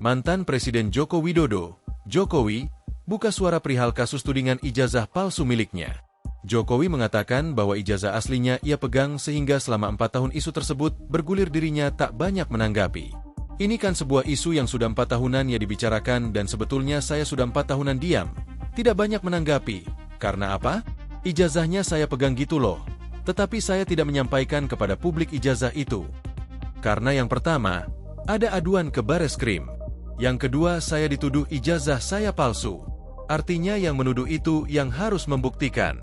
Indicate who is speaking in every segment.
Speaker 1: Mantan Presiden Joko Widodo, Jokowi, buka suara perihal kasus tudingan ijazah palsu miliknya. Jokowi mengatakan bahwa ijazah aslinya ia pegang sehingga selama 4 tahun isu tersebut bergulir dirinya tak banyak menanggapi. Ini kan sebuah isu yang sudah 4 tahunan ya dibicarakan dan sebetulnya saya sudah 4 tahunan diam. Tidak banyak menanggapi. Karena apa? Ijazahnya saya pegang gitu loh. Tetapi saya tidak menyampaikan kepada publik ijazah itu. Karena yang pertama, ada aduan ke Bareskrim. Yang kedua, saya dituduh ijazah saya palsu. Artinya yang menuduh itu yang harus membuktikan.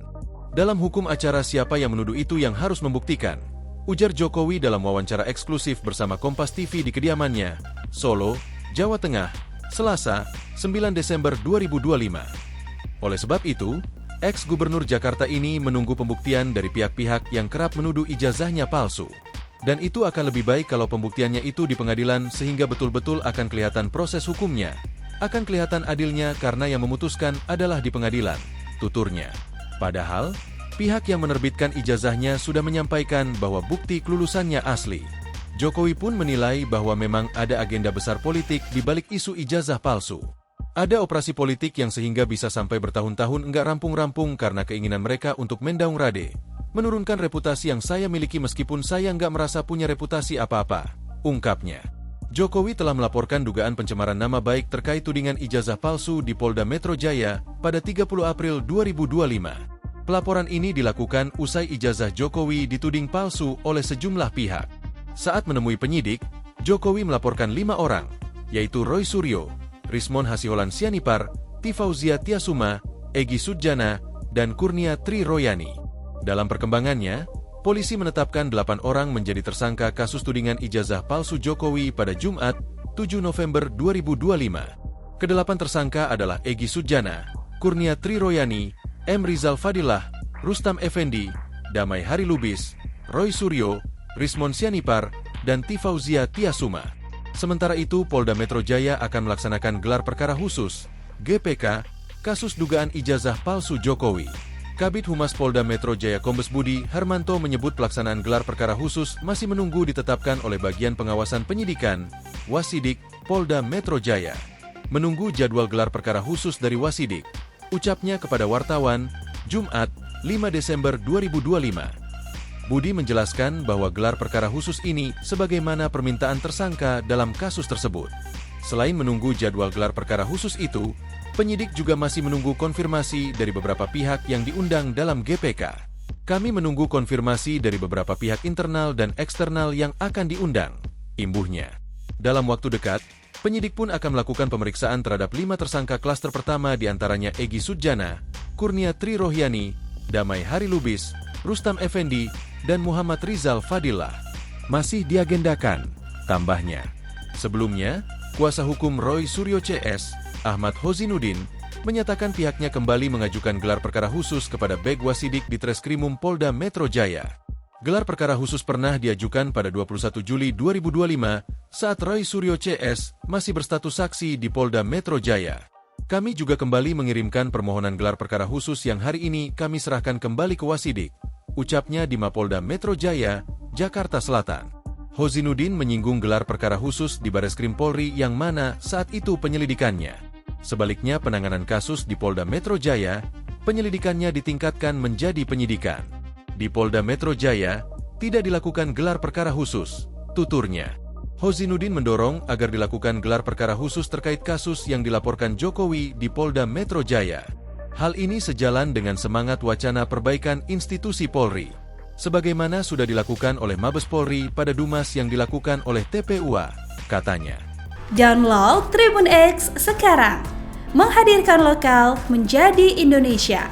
Speaker 1: Dalam hukum acara siapa yang menuduh itu yang harus membuktikan, ujar Jokowi dalam wawancara eksklusif bersama Kompas TV di kediamannya, Solo, Jawa Tengah, Selasa, 9 Desember 2025. Oleh sebab itu, ex-gubernur Jakarta ini menunggu pembuktian dari pihak-pihak yang kerap menuduh ijazahnya palsu. Dan itu akan lebih baik kalau pembuktiannya itu di pengadilan sehingga betul-betul akan kelihatan proses hukumnya. Akan kelihatan adilnya karena yang memutuskan adalah di pengadilan, tuturnya. Padahal, pihak yang menerbitkan ijazahnya sudah menyampaikan bahwa bukti kelulusannya asli. Jokowi pun menilai bahwa memang ada agenda besar politik di balik isu ijazah palsu. Ada operasi politik yang sehingga bisa sampai bertahun-tahun enggak rampung-rampung karena keinginan mereka untuk mendaung rade, menurunkan reputasi yang saya miliki meskipun saya enggak merasa punya reputasi apa-apa, ungkapnya. Jokowi telah melaporkan dugaan pencemaran nama baik terkait tudingan ijazah palsu di Polda Metro Jaya pada 30 April 2025. Pelaporan ini dilakukan usai ijazah Jokowi dituding palsu oleh sejumlah pihak. Saat menemui penyidik, Jokowi melaporkan 5 orang, yaitu Roy Suryo, Rismon Hasiholan Sianipar, Tifauzia Tiasuma, Egy Sujana, dan Kurnia Tri Royani. Dalam perkembangannya, polisi menetapkan 8 orang menjadi tersangka kasus tudingan ijazah palsu Jokowi pada Jumat, 7 November 2025. Kedelapan tersangka adalah Egy Sujana, Kurnia Tri Royani, M. Rizal Fadilah, Rustam Effendi, Damai Hari Lubis, Roy Suryo, Rismon Sianipar, dan Tifauzia Tiasuma. Sementara itu, Polda Metro Jaya akan melaksanakan gelar perkara khusus, GPK, kasus dugaan ijazah palsu Jokowi. Kabid Humas Polda Metro Jaya Kombes Budi Harmanto menyebut pelaksanaan gelar perkara khusus masih menunggu ditetapkan oleh Bagian Pengawasan Penyidikan, Wasidik, Polda Metro Jaya. Menunggu jadwal gelar perkara khusus dari Wasidik, ucapnya kepada wartawan, Jumat, 5 Desember 2025. Budi menjelaskan bahwa gelar perkara khusus ini sebagaimana permintaan tersangka dalam kasus tersebut. Selain menunggu jadwal gelar perkara khusus itu, penyidik juga masih menunggu konfirmasi dari beberapa pihak yang diundang dalam GPK. Kami menunggu konfirmasi dari beberapa pihak internal dan eksternal yang akan diundang, imbuhnya. Dalam waktu dekat, penyidik pun akan melakukan pemeriksaan terhadap 5 tersangka klaster pertama diantaranya Egy Sujana, Kurnia Tri Royani, Damai Hari Lubis, Rustam Effendi, dan Muhammad Rizal Fadilah. Masih diagendakan, tambahnya. Sebelumnya, kuasa hukum Roy Suryo CS, Ahmad Hozinuddin, menyatakan pihaknya kembali mengajukan gelar perkara khusus kepada Beg Wasidik di Treskrimum Polda Metro Jaya. Gelar perkara khusus pernah diajukan pada 21 Juli 2025 saat Roy Suryo CS masih berstatus saksi di Polda Metro Jaya. Kami juga kembali mengirimkan permohonan gelar perkara khusus yang hari ini kami serahkan kembali ke Wasidik, ucapnya di Mapolda Metro Jaya, Jakarta Selatan. Hozinuddin menyinggung gelar perkara khusus di Bareskrim Polri yang mana saat itu penyelidikannya. Sebaliknya penanganan kasus di Polda Metro Jaya, penyelidikannya ditingkatkan menjadi penyidikan. Di Polda Metro Jaya, tidak dilakukan gelar perkara khusus, tuturnya. Hozinuddin mendorong agar dilakukan gelar perkara khusus terkait kasus yang dilaporkan Jokowi di Polda Metro Jaya. Hal ini sejalan dengan semangat wacana perbaikan institusi Polri, sebagaimana sudah dilakukan oleh Mabes Polri pada Dumas yang dilakukan oleh TPUA, katanya.
Speaker 2: Download Tribun X sekarang, menghadirkan lokal menjadi Indonesia.